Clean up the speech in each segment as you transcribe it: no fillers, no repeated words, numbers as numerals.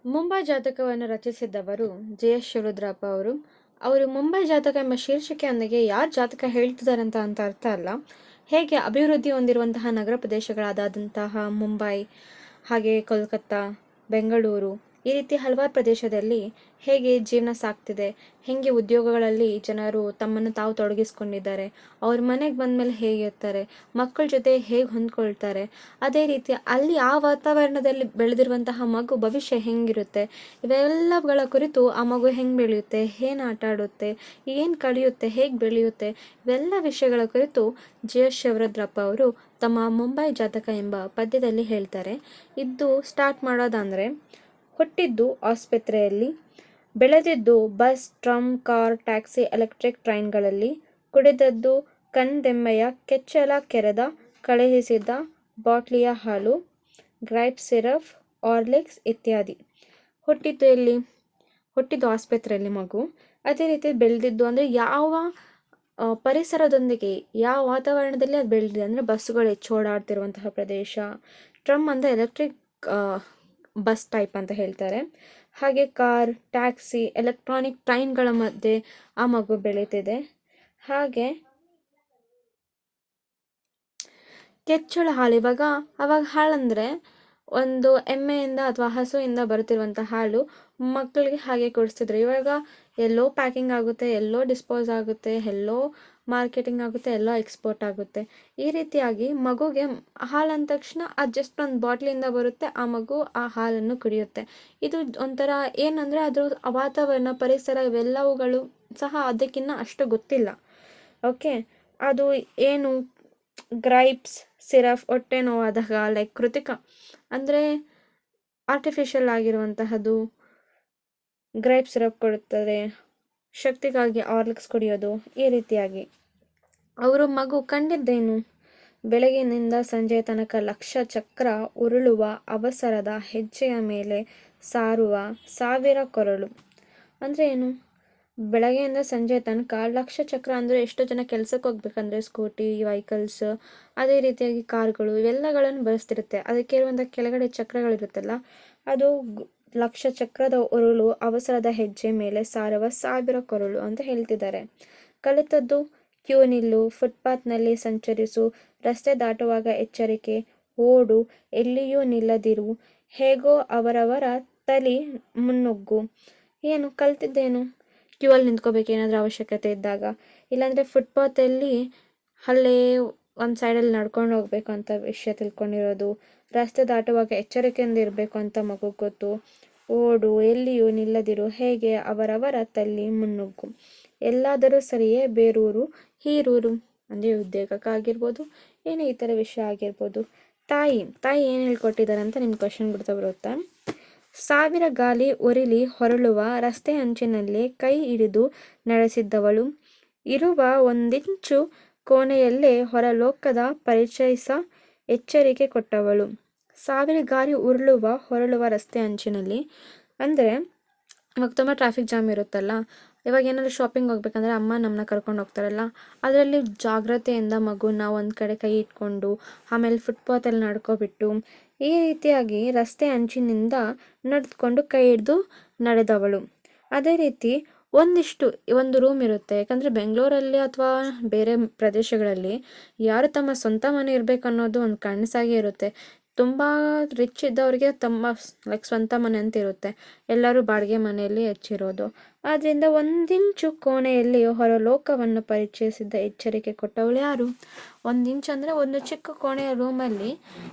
ಮುಂಬೈ ಜಾತಕವನ್ನು ರಚಿಸಿದ್ದವರು ಜೆ.ಎಸ್. ಶಿವರುದ್ರಪ್ಪ ಅವರು. ಅವರು ಮುಂಬೈ ಜಾತಕ ಎಂಬ ಶೀರ್ಷಿಕೆಯೊಂದಿಗೆ ಯಾರು ಜಾತಕ ಹೇಳ್ತಿದ್ದಾರೆ ಅಂತ ಅರ್ಥ ಅಲ್ಲ. ಹೇಗೆ ಅಭಿವೃದ್ಧಿ ಹೊಂದಿರುವಂತಹ ನಗರ ಪ್ರದೇಶಗಳಾದಂತಹ ಮುಂಬೈ, ಹಾಗೆ ಕೋಲ್ಕತ್ತಾ, ಬೆಂಗಳೂರು, ಈ ರೀತಿ ಹಲವಾರು ಪ್ರದೇಶದಲ್ಲಿ ಹೇಗೆ ಜೀವನ ಸಾಗ್ತಿದೆ, ಹೇಗೆ ಉದ್ಯೋಗಗಳಲ್ಲಿ ಜನರು ತಮ್ಮನ್ನು ತಾವು ತೊಡಗಿಸ್ಕೊಂಡಿದ್ದಾರೆ, ಅವ್ರ ಮನೆಗೆ ಬಂದಮೇಲೆ ಹೇಗಿರ್ತಾರೆ, ಮಕ್ಕಳ ಜೊತೆ ಹೇಗೆ ಹೊಂದ್ಕೊಳ್ತಾರೆ, ಅದೇ ರೀತಿ ಅಲ್ಲಿ ಆ ವಾತಾವರಣದಲ್ಲಿ ಬೆಳೆದಿರುವಂತಹ ಮಗು ಭವಿಷ್ಯ ಹೆಂಗಿರುತ್ತೆ, ಇವೆಲ್ಲಗಳ ಕುರಿತು ಆ ಮಗು ಹೆಂಗೆ ಬೆಳೆಯುತ್ತೆ, ಏನು ಆಟ ಆಡುತ್ತೆ, ಏನು ಕಲಿಯುತ್ತೆ, ಹೇಗೆ ಬೆಳೆಯುತ್ತೆ, ಇವೆಲ್ಲ ವಿಷಯಗಳ ಕುರಿತು ಜೆ.ಎಸ್. ಶಿವರುದ್ರಪ್ಪ ಅವರು ತಮ್ಮ ಮುಂಬೈ ಜಾತಕ ಎಂಬ ಪದ್ಯದಲ್ಲಿ ಹೇಳ್ತಾರೆ. ಇದು ಸ್ಟಾರ್ಟ್ ಮಾಡೋದಂದರೆ, ಹುಟ್ಟಿದ್ದು ಆಸ್ಪತ್ರೆಯಲ್ಲಿ, ಬೆಳೆದಿದ್ದು ಬಸ್, ಟ್ರಮ್, ಕಾರ್, ಟ್ಯಾಕ್ಸಿ, ಎಲೆಕ್ಟ್ರಿಕ್ ಟ್ರೈನ್ಗಳಲ್ಲಿ, ಕುಡಿದದ್ದು ಕಣ್ದೆಮ್ಮೆಯ ಕೆಚ್ಚಲ ಕೆರೆದ ಕಳುಹಿಸಿದ ಬಾಟ್ಲಿಯ ಹಾಲು, ಗ್ರೈಪ್ ಸಿರಪ್, ಆರ್ಲಿಕ್ಸ್ ಇತ್ಯಾದಿ. ಹುಟ್ಟಿದ್ದು ಎಲ್ಲಿ? ಹುಟ್ಟಿದ್ದು ಆಸ್ಪತ್ರೆಯಲ್ಲಿ ಮಗು. ಅದೇ ರೀತಿ ಬೆಳೆದಿದ್ದು ಅಂದರೆ ಯಾವ ಪರಿಸರದೊಂದಿಗೆ, ಯಾವ ವಾತಾವರಣದಲ್ಲಿ ಅದು ಬೆಳೆದಿದೆ ಅಂದರೆ ಬಸ್ಸುಗಳು ಹೆಚ್ಚು ಓಡಾಡ್ತಿರುವಂತಹ ಪ್ರದೇಶ. ಟ್ರಮ್ ಅಂದರೆ ಎಲೆಕ್ಟ್ರಿಕ್ ಬಸ್ ಟೈಪ್ ಅಂತ ಹೇಳ್ತಾರೆ. ಹಾಗೆ ಕಾರ್, ಟ್ಯಾಕ್ಸಿ, ಎಲೆಕ್ಟ್ರಾನಿಕ್ ಟ್ರೈನ್ಗಳ ಮಧ್ಯೆ ಆ ಮಗು ಬೆಳೀತಿದೆ. ಹಾಗೆ ಕೆಚ್ಚಲು ಹಾಲು, ಅವಾಗ ಹಾಲಂದರೆ ಒಂದು ಎಮ್ಮೆಯಿಂದ ಅಥವಾ ಹಸುವಿಂದ ಬರುತ್ತಿರುವಂಥ ಹಾಲು ಮಕ್ಕಳಿಗೆ ಹಾಗೆ ಕೊಡಿಸ್ತಿದ್ರು. ಇವಾಗ ಎಲ್ಲೋ ಪ್ಯಾಕಿಂಗ್ ಆಗುತ್ತೆ, ಎಲ್ಲೋ ಡಿಸ್ಪೋಸ್ ಆಗುತ್ತೆ, ಎಲ್ಲೋ ಮಾರ್ಕೆಟಿಂಗ್ ಆಗುತ್ತೆ, ಎಲ್ಲೋ ಎಕ್ಸ್ಪೋರ್ಟ್ ಆಗುತ್ತೆ. ಈ ರೀತಿಯಾಗಿ ಮಗುಗೆ ಹಾಲು ಅಂದ ತಕ್ಷಣ ಅದು ಜಸ್ಟ್ ಒಂದು ಬಾಟ್ಲಿಂದ ಬರುತ್ತೆ, ಆ ಮಗು ಆ ಹಾಲನ್ನು ಕುಡಿಯುತ್ತೆ. ಇದು ಒಂಥರ ಏನಂದರೆ ಅದ್ರ ವಾತಾವರಣ, ಪರಿಸರ ಇವೆಲ್ಲವುಗಳು ಸಹ ಅದಕ್ಕಿನ್ನ ಅಷ್ಟು ಗೊತ್ತಿಲ್ಲ. ಓಕೆ, ಅದು ಏನು ಗ್ರೈಪ್ಸ್ ಸಿರಪ್ ಹೊಟ್ಟೆ ನೋವಾದಾಗ, ಲೈಕ್ ಕೃತಿಕ ಅಂದರೆ ಆರ್ಟಿಫಿಷಿಯಲ್ ಆಗಿರುವಂತಹದ್ದು ಗ್ರೈಪ್ ಸಿರಪ್ ಕೊಡುತ್ತದೆ, ಶಕ್ತಿಗಾಗಿ ಆರ್ಲಿಕ್ಸ್ ಕುಡಿಯೋದು. ಈ ರೀತಿಯಾಗಿ ಅವರು ಮಗು ಕಂಡಿದ್ದೇನು? ಬೆಳಗಿನಿಂದ ಸಂಜೆಯ ತನಕ ಲಕ್ಷ ಚಕ್ರ ಉರುಳುವ ಅವಸರದ ಹೆಜ್ಜೆಯ ಮೇಲೆ ಸಾರುವ ಸಾವಿರ ಕೊರಳು. ಅಂದರೆ ಏನು? ಬೆಳಗ್ಗೆಯಿಂದ ಸಂಜೆ ತನಕ ಲಕ್ಷ ಚಕ್ರ ಅಂದರೆ ಎಷ್ಟೋ ಜನ ಕೆಲಸಕ್ಕೆ ಹೋಗ್ಬೇಕಂದ್ರೆ ಸ್ಕೂಟಿ, ವೆಹಿಕಲ್ಸ್, ಅದೇ ರೀತಿಯಾಗಿ ಕಾರ್ಗಳು ಇವೆಲ್ಲಗಳನ್ನು ಬಳಸ್ತಿರುತ್ತೆ. ಅದಕ್ಕೆ ಇರುವಂಥ ಕೆಳಗಡೆ ಚಕ್ರಗಳಿರುತ್ತಲ್ಲ, ಅದು ಲಕ್ಷ ಚಕ್ರದ ಉರುಳು ಅವಸರದ ಹೆಜ್ಜೆ ಮೇಲೆ ಸಾರುವ ಸಾವಿರ ಕೊರಳು ಅಂತ ಹೇಳ್ತಿದ್ದಾರೆ. ಕಲಿತದ್ದು ಕ್ಯೂ ನಿಲ್ಲು, ಫುಟ್ಪಾತ್ನಲ್ಲಿ ಸಂಚರಿಸು, ರಸ್ತೆ ದಾಟುವಾಗ ಎಚ್ಚರಿಕೆ, ಓಡು, ಎಲ್ಲಿಯೂ ನಿಲ್ಲದಿರು, ಹೇಗೋ ಅವರವರ ತಲಿ ಮುನ್ನುಗ್ಗು. ಏನು ಕಲ್ತಿದ್ದೇನು? ಕ್ಯೂ ಅಲ್ಲಿ ನಿಂತ್ಕೋಬೇಕು ಏನಾದರೂ ಅವಶ್ಯಕತೆ ಇದ್ದಾಗ, ಇಲ್ಲಾಂದರೆ ಫುಟ್ಪಾತಲ್ಲಿ ಅಲ್ಲೇ ಒಂದು ಸೈಡಲ್ಲಿ ನಡ್ಕೊಂಡು ಹೋಗ್ಬೇಕು ಅಂತ ವಿಷಯ ತಿಳ್ಕೊಂಡಿರೋದು, ರಸ್ತೆ ದಾಟುವಾಗ ಎಚ್ಚರಿಕೆಯಿಂದ ಇರಬೇಕು ಅಂತ ಮಗು ಗೊತ್ತು, ಓಡು, ಎಲ್ಲಿಯೂ ನಿಲ್ಲದಿರು, ಹೇಗೆ ಅವರವರ ತಲ್ಲಿ ಮುನ್ನುಗ್ಗು, ಎಲ್ಲಾದರೂ ಸರಿಯೇ ಬೇರೂರು ಹೀರೂರು. ಅಂದರೆ ಉದ್ಯೋಗಕ್ಕಾಗಿರ್ಬೋದು, ಏನೇ ಈ ಥರ ವಿಷಯ ಆಗಿರ್ಬೋದು. ತಾಯಿ ಏನು ಹೇಳ್ಕೊಟ್ಟಿದ್ದಾರೆ ಅಂತ ನಿಮ್ಮ ಕ್ವಶನ್ ಬಿಡ್ತಾ ಬರುತ್ತಾ. ಸಾವಿರ ಗಾಲಿ ಉರಿಲಿ ಹೊರಳುವ ರಸ್ತೆ ಅಂಚಿನಲ್ಲೇ ಕೈ ಹಿಡಿದು ನಡೆಸಿದ್ದವಳು, ಇರುವ ಒಂದಿಂಚು ಕೋಣೆಯಲ್ಲೇ ಹೊರಲೋಕದ ಪರಿಚಯಿಸ ಎಚ್ಚರಿಕೆ ಕೊಟ್ಟವಳು. ಸಾವಿರ ಗಾಲಿ ಹೊರಳುವ ರಸ್ತೆ ಅಂಚಿನಲ್ಲಿ ಅಂದರೆ ಇವಾಗ ತುಂಬ ಟ್ರಾಫಿಕ್ ಜಾಮ್ ಇರುತ್ತಲ್ಲ, ಇವಾಗ ಏನಾದರೂ ಶಾಪಿಂಗ್ ಹೋಗ್ಬೇಕಂದ್ರೆ ಅಮ್ಮ ನಮ್ಮನ್ನ ಕರ್ಕೊಂಡು ಹೋಗ್ತಾರಲ್ಲ, ಅದರಲ್ಲಿ ಜಾಗ್ರತೆಯಿಂದ ಮಗುನ ಒಂದು ಕಡೆ ಕೈ ಇಟ್ಕೊಂಡು ಆಮೇಲೆ ಫುಟ್ಪಾತಲ್ಲಿ ನಡ್ಕೊಬಿಟ್ಟು ಈ ರೀತಿಯಾಗಿ ರಸ್ತೆ ಅಂಚಿನಿಂದ ನಡೆದುಕೊಂಡು ಕೈ ಹಿಡಿದು ನಡೆದವಳು. ಅದೇ ರೀತಿ ಒಂದು ರೂಮ್ ಇರುತ್ತೆ. ಯಾಕಂದರೆ ಬೆಂಗಳೂರಲ್ಲಿ ಅಥವಾ ಬೇರೆ ಪ್ರದೇಶಗಳಲ್ಲಿ ಯಾರು ತಮ್ಮ ಸ್ವಂತ ಮನೆ ಇರಬೇಕು ಅನ್ನೋದು ಒಂದು ಕನಸಾಗೇ ಇರುತ್ತೆ. ತುಂಬ ರಿಚ್ ಇದ್ದವ್ರಿಗೆ ತಮ್ಮ ಲೈಕ್ ಸ್ವಂತ ಮನೆ ಅಂತ ಇರುತ್ತೆ, ಎಲ್ಲರೂ ಬಾಡಿಗೆ ಮನೆಯಲ್ಲಿ ಹೆಚ್ಚಿರೋದು. ಆದ್ದರಿಂದ ಒಂದಿಂಚು ಕೋಣೆಯಲ್ಲಿ ಹೊರಲೋಕವನ್ನು ಪರಿಚಯಿಸಿದ್ದ ಎಚ್ಚರಿಕೆ ಕೊಟ್ಟವಳು ಯಾರು? ಒಂದಿಂಚು ಅಂದರೆ ಒಂದು ಚಿಕ್ಕ ಕೋಣೆಯ ರೂಮಲ್ಲಿ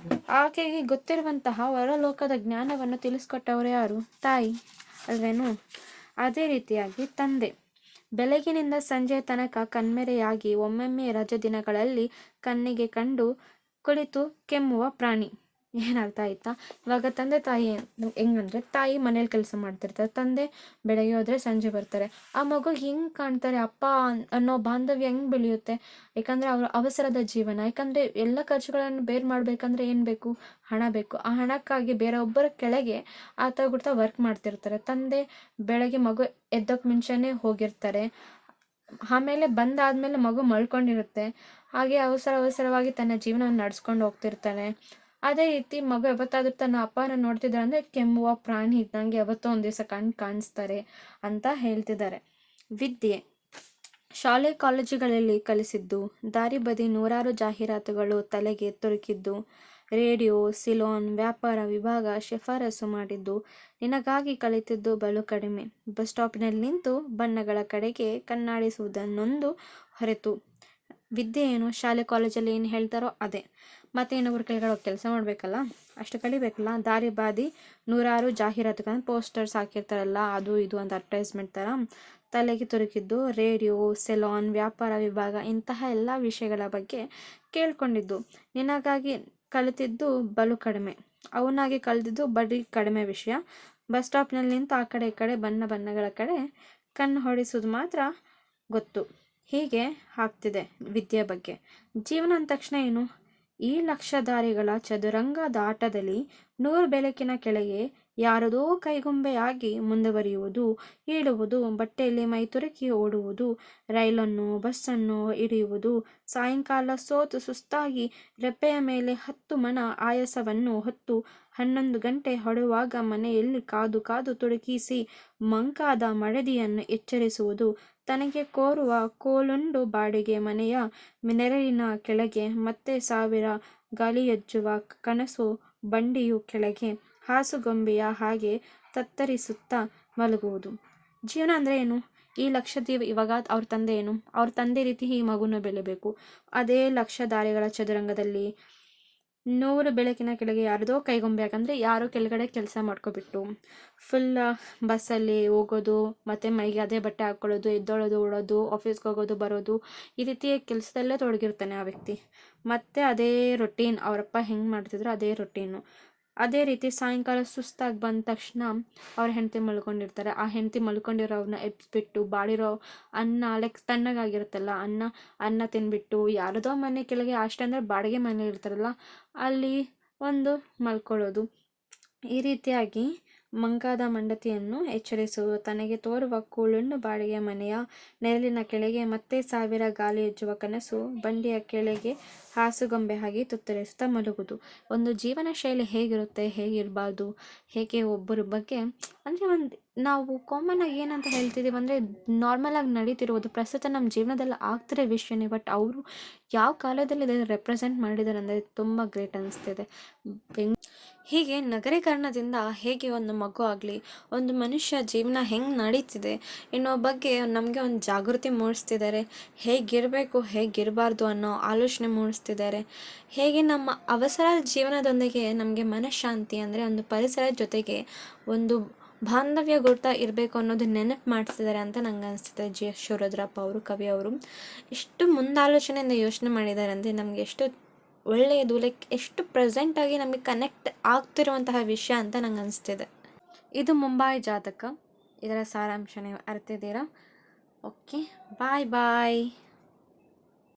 ಆಕೆಗೆ ಗೊತ್ತಿರುವಂತಹ ಹೊರಲೋಕದ ಜ್ಞಾನವನ್ನು ತಿಳಿಸ್ಕೊಟ್ಟವರು ಯಾರು? ತಾಯಿ ಅಲ್ವೇನು? ಅದೇ ರೀತಿಯಾಗಿ ತಂದೆ ಬೆಳಗಿನಿಂದ ಸಂಜೆಯ ತನಕ ಕಣ್ಮೆರೆಯಾಗಿ ಒಮ್ಮೊಮ್ಮೆ ರಜೆ ದಿನಗಳಲ್ಲಿ ಕಣ್ಣಿಗೆ ಕಂಡು ಕುಳಿತು ಕೆಮ್ಮುವ ಪ್ರಾಣಿ. ಏನರ್ಥ ಆಯ್ತಾ? ಇವಾಗ ತಂದೆ ತಾಯಿ ಹೆಂಗಂದ್ರೆ, ತಾಯಿ ಮನೇಲಿ ಕೆಲಸ ಮಾಡ್ತಿರ್ತಾರೆ, ತಂದೆ ಬೆಳಗ್ಗೆ ಹೋದರೆ ಸಂಜೆ ಬರ್ತಾರೆ. ಆ ಮಗು ಹೆಂಗೆ ಕಾಣ್ತಾರೆ, ಅಪ್ಪ ಅನ್ನೋ ಬಾಂಧವ್ಯ ಹೆಂಗೆ ಬೆಳೆಯುತ್ತೆ? ಯಾಕಂದರೆ ಅವರ ಅವಸರದ ಜೀವನ. ಯಾಕಂದರೆ ಎಲ್ಲ ಖರ್ಚುಗಳನ್ನು ಬೇರೆ ಮಾಡಬೇಕಂದ್ರೆ ಏನು ಬೇಕು? ಹಣ ಬೇಕು. ಆ ಹಣಕ್ಕಾಗಿ ಬೇರೊಬ್ಬರ ಕೆಳಗೆ ಆತ ವರ್ಕ್ ಮಾಡ್ತಿರ್ತಾರೆ. ತಂದೆ ಬೆಳಗ್ಗೆ ಮಗು ಎದ್ದಕ್ಕೆ ಮುಂಚೆನೇ ಹೋಗಿರ್ತಾರೆ, ಆಮೇಲೆ ಬಂದಾದಮೇಲೆ ಮಗು ಮಲ್ಕೊಂಡಿರುತ್ತೆ. ಹಾಗೆ ಅವಸರವಾಗಿ ತನ್ನ ಜೀವನವನ್ನು ನಡೆಸ್ಕೊಂಡು ಹೋಗ್ತಿರ್ತಾನೆ. ಅದೇ ರೀತಿ ಮಗು ಯಾವತ್ತಾದ್ರೂ ತನ್ನ ಅಪ್ಪನ ನೋಡ್ತಿದ್ದಾರೆ ಅಂದರೆ ಕೆಮ್ಮುವ ಪ್ರಾಣಿ ಇದ್ದಂಗೆ ಯಾವತ್ತೋ ಒಂದು ದಿವಸ ಕಾಣಿಸ್ತಾರೆ ಅಂತ ಹೇಳ್ತಿದ್ದಾರೆ. ವಿದ್ಯೆ ಶಾಲೆ ಕಾಲೇಜುಗಳಲ್ಲಿ ಕಲಿಸಿದ್ದು, ದಾರಿ ಬದಿ ನೂರಾರು ಜಾಹೀರಾತುಗಳು ತಲೆಗೆ ತುರುಕಿದ್ದು, ರೇಡಿಯೋ, ಸಿಲೋನ್, ವ್ಯಾಪಾರ ವಿಭಾಗ ಶಿಫಾರಸು ಮಾಡಿದ್ದು, ನಿನಗಾಗಿ ಕಲಿತಿದ್ದು ಬಲು ಕಡಿಮೆ. ಬಸ್ ಸ್ಟಾಪಿನಲ್ಲಿ ನಿಂತು ಬಣ್ಣಗಳ ಕಡೆಗೆ ಕಣ್ಣಾಡಿಸುವುದನ್ನೊಂದು ಹೊರತು ವಿದ್ಯೆ ಏನು, ಶಾಲೆ ಕಾಲೇಜಲ್ಲಿ ಏನು ಹೇಳ್ತಾರೋ ಅದೇ. ಮತ್ತೆ ಇನ್ನೊಬ್ರು ಕೆಳಗಡೆ ಹೋಗಿ ಕೆಲಸ ಮಾಡಬೇಕಲ್ಲ, ಅಷ್ಟು ಕಲಿಬೇಕಲ್ಲ. ದಾರಿ ಬಾದಿ ನೂರಾರು ಜಾಹೀರಾತುಗಳನ್ನು ಪೋಸ್ಟರ್ಸ್ ಹಾಕಿರ್ತಾರಲ್ಲ, ಅದು ಇದು ಅಂತ ಅಡ್ವರ್ಟೈಸ್ಮೆಂಟ್ ಥರ ತಲೆಗೆ ತುರುಕಿದ್ದು, ರೇಡಿಯೋ, ಸೆಲಾನ್, ವ್ಯಾಪಾರ ವಿಭಾಗ ಇಂತಹ ಎಲ್ಲ ವಿಷಯಗಳ ಬಗ್ಗೆ ಕೇಳ್ಕೊಂಡಿದ್ದು. ನಿನಗಾಗಿ ಕಲಿತಿದ್ದು ಬಲು ಕಡಿಮೆ, ಅವನಾಗಿ ಕಲಿತಿದ್ದು ಬರೀ ಕಡಿಮೆ ವಿಷಯ. ಬಸ್ ಸ್ಟಾಪ್ನಲ್ಲಿ ನಿಂತು ಆ ಕಡೆ ಈ ಕಡೆ ಬಣ್ಣಗಳ ಕಡೆ ಕಣ್ಣು ಹೊಡಿಸೋದು ಮಾತ್ರ ಗೊತ್ತು. ಹೀಗೆ ಆಗ್ತಿದೆ ವಿದ್ಯೆ ಬಗ್ಗೆ. ಜೀವನ ಅಂದ ತಕ್ಷಣ ಏನು? ಈ ಲಕ್ಷಧಾರಿಗಳ ಚದುರಂಗದಾಟದಲ್ಲಿ 100 ಬೆಳಕಿನ ಕೆಳಗೆ ಯಾರದೋ ಕೈಗೊಂಬೆಯಾಗಿ ಮುಂದುವರಿಯುವುದು, ಏಳುವುದು, ಬಟ್ಟೆಯಲ್ಲಿ ಮೈತುರುಕಿ ಓಡುವುದು, ರೈಲನ್ನು ಬಸ್ಸನ್ನು ಹಿಡಿಯುವುದು, ಸಾಯಂಕಾಲ ಸೋತು ಸುಸ್ತಾಗಿ ರೆಪ್ಪೆಯ ಮೇಲೆ 10 ಮಣ ಆಯಾಸವನ್ನು ಹೊತ್ತು 11 ಗಂಟೆ ಹೊಡುವಾಗ ಮನೆಯಲ್ಲಿ ಕಾದು ಕಾದು ತುಡುಕಿಸಿ ಮಂಕಾದ ಮಡದಿಯನ್ನು ಎಚ್ಚರಿಸುವುದು, ತನಗೆ ಕೋರುವ ಕೋಲುಂಡು ಬಾಡಿಗೆ ಮನೆಯ ನೆರಳಿನ ಕೆಳಗೆ ಮತ್ತೆ 1000 ಗಾಳಿಯಜ್ಜುವ ಕನಸು ಬಂಡಿಯು ಕೆಳಗೆ ಹಾಸುಗೊಂಬೆಯ ಹಾಗೆ ತತ್ತರಿಸುತ್ತಾ ಮಲಗುವುದು. ಜೀವನ ಅಂದರೆ ಏನು? ಈ ಲಕ್ಷದೀಪ ಇವಾಗ ಅವ್ರ ತಂದೆ ಏನು? ಅವ್ರ ತಂದೆ ರೀತಿ ಈ ಮಗುನ ಬೆಳಿಬೇಕು. ಅದೇ ಲಕ್ಷಧಾರಿಗಳ ಚದುರಂಗದಲ್ಲಿ 100 ಬೆಳಕಿನ ಕೆಳಗೆ ಯಾರದೋ ಕೈಗೊಂಬೆ, ಯಾಕಂದರೆ ಯಾರೋ ಕೆಳಗಡೆ ಕೆಲಸ ಮಾಡ್ಕೊಬಿಟ್ಟು ಫುಲ್ ಬಸ್ಸಲ್ಲಿ ಹೋಗೋದು, ಮತ್ತು ಮೈಗೆ ಅದೇ ಬಟ್ಟೆ ಹಾಕ್ಕೊಳ್ಳೋದು, ಎದ್ದೊಳೋದು, ಓಡೋದು, ಆಫೀಸ್ಗೆ ಹೋಗೋದು ಬರೋದು, ಈ ರೀತಿಯ ಕೆಲಸದಲ್ಲೇ ತೊಡಗಿರ್ತಾನೆ ಆ ವ್ಯಕ್ತಿ. ಮತ್ತು ಅದೇ ರೊಟೀನ್, ಅವರಪ್ಪ ಹೆಂಗೆ ಮಾಡ್ತಿದ್ರು ಅದೇ ರೊಟೀನು. ಅದೇ ರೀತಿ ಸಾಯಂಕಾಲ ಸುಸ್ತಾಗಿ ಬಂದ ತಕ್ಷಣ ಅವ್ರ ಹೆಂಡತಿ ಮಲ್ಕೊಂಡಿರ್ತಾರೆ. ಆ ಹೆಂಡತಿ ಮಲ್ಕೊಂಡಿರೋವ್ರನ್ನ ಎಬ್ಬಿಸ್ಬಿಟ್ಟು ಬಾಡಿರೋ ಅನ್ನ, ಲೈಕ್ ತಣ್ಣಗಾಗಿರುತ್ತಲ್ಲ ಅನ್ನ ತಿನ್ಬಿಟ್ಟು ಯಾರದೋ ಮನೆ ಕೆಳಗೆ, ಅಷ್ಟಂದರೆ ಬಾಡಿಗೆ ಮನೆ ಇರ್ತಾರಲ್ಲ ಅಲ್ಲಿ ಒಂದು ಮಲ್ಕೊಳ್ಳೋದು. ಈ ರೀತಿಯಾಗಿ ಮಂಕಾದ ಮಂಡತಿಯನ್ನು ಎಚ್ಚರಿಸುವುದು, ತನಗೆ ತೋರುವ ಕೂಳುಣ್ಣು ಬಾಡಿಗೆ ಮನೆಯ ನೆರಳಿನ ಕೆಳಗೆ ಮತ್ತೆ 1000 ಗಾಳಿ ಎಜ್ಜುವ ಕನಸು ಬಂಡಿಯ ಕೆಳಗೆ ಹಾಸುಗೊಂಬೆ ಹಾಗೆ ತುತ್ತರಿಸುತ್ತಾ ಮಲಗುವುದು. ಒಂದು ಜೀವನ ಶೈಲಿ ಹೇಗಿರುತ್ತೆ, ಹೇಗಿರಬಾರ್ದು, ಹೇಗೆ ಒಬ್ಬರ ಬಗ್ಗೆ ಅಂದರೆ ನಾವು ಕಾಮನ್ ಆಗಿ ಏನಂತ ಹೇಳ್ತಿದ್ದೀವಿ ಅಂದರೆ ನಾರ್ಮಲಾಗಿ ನಡೀತಿರುವುದು ಪ್ರಸ್ತುತ ನಮ್ಮ ಜೀವನದಲ್ಲಿ ಆಗ್ತಿರೋ ವಿಷಯನೇ. ಬಟ್ ಅವರು ಯಾವ ಕಾಲದಲ್ಲಿ ಇದನ್ನು ರೆಪ್ರೆಸೆಂಟ್ ಮಾಡಿದ್ದಾರೆ ಅಂದರೆ ತುಂಬ ಗ್ರೇಟ್ ಅನಿಸ್ತಿದೆ. ಹೀಗೆ ನಗರೀಕರಣದಿಂದ ಹೇಗೆ ಒಂದು ಮಗು ಆಗಲಿ, ಒಂದು ಮನುಷ್ಯ ಜೀವನ ಹೆಂಗೆ ನಡೀತಿದೆ ಎನ್ನೋ ಬಗ್ಗೆ ನಮಗೆ ಒಂದು ಜಾಗೃತಿ ಮೂಡಿಸ್ತಿದ್ದಾರೆ. ಹೇಗಿರಬೇಕು, ಹೇಗಿರಬಾರ್ದು ಅನ್ನೋ ಆಲೋಚನೆ ಮೂಡಿಸ್ತಿದ್ದಾರೆ. ಹೇಗೆ ನಮ್ಮ ಅವಸರ ಜೀವನದೊಂದಿಗೆ ನಮಗೆ ಮನಃಶಾಂತಿ ಅಂದರೆ ಒಂದು ಪರಿಸರದ ಜೊತೆಗೆ ಒಂದು ಬಾಂಧವ್ಯ ಗುರ್ತ ಇರಬೇಕು ಅನ್ನೋದು ನೆನಪು ಮಾಡಿಸ್ತಿದ್ದಾರೆ ಅಂತ ನಂಗೆ ಅನಿಸ್ತಿದೆ. GS ಶಿವರುದ್ರಪ್ಪ ಅವರು, ಕವಿ ಅವರು ಎಷ್ಟು ಮುಂದಾಲೋಚನೆಯಿಂದ ಯೋಚನೆ ಮಾಡಿದ್ದಾರೆ ಅಂದರೆ ನಮಗೆ ಎಷ್ಟು ಒಳ್ಳೆಯದು, ಲೈಕ್ ಎಷ್ಟು ಪ್ರೆಸೆಂಟಾಗಿ ನಮಗೆ ಕನೆಕ್ಟ್ ಆಗ್ತಿರುವಂತಹ ವಿಷಯ ಅಂತ ನಂಗೆ ಅನಿಸ್ತಿದೆ. ಇದು ಮುಂಬೈ ಜಾತಕ. ಇದರ ಸಾರಾಂಶ ನೀವು ಅರ್ತಿದ್ದೀರಾ? ಓಕೆ, ಬಾಯ್ ಬಾಯ್.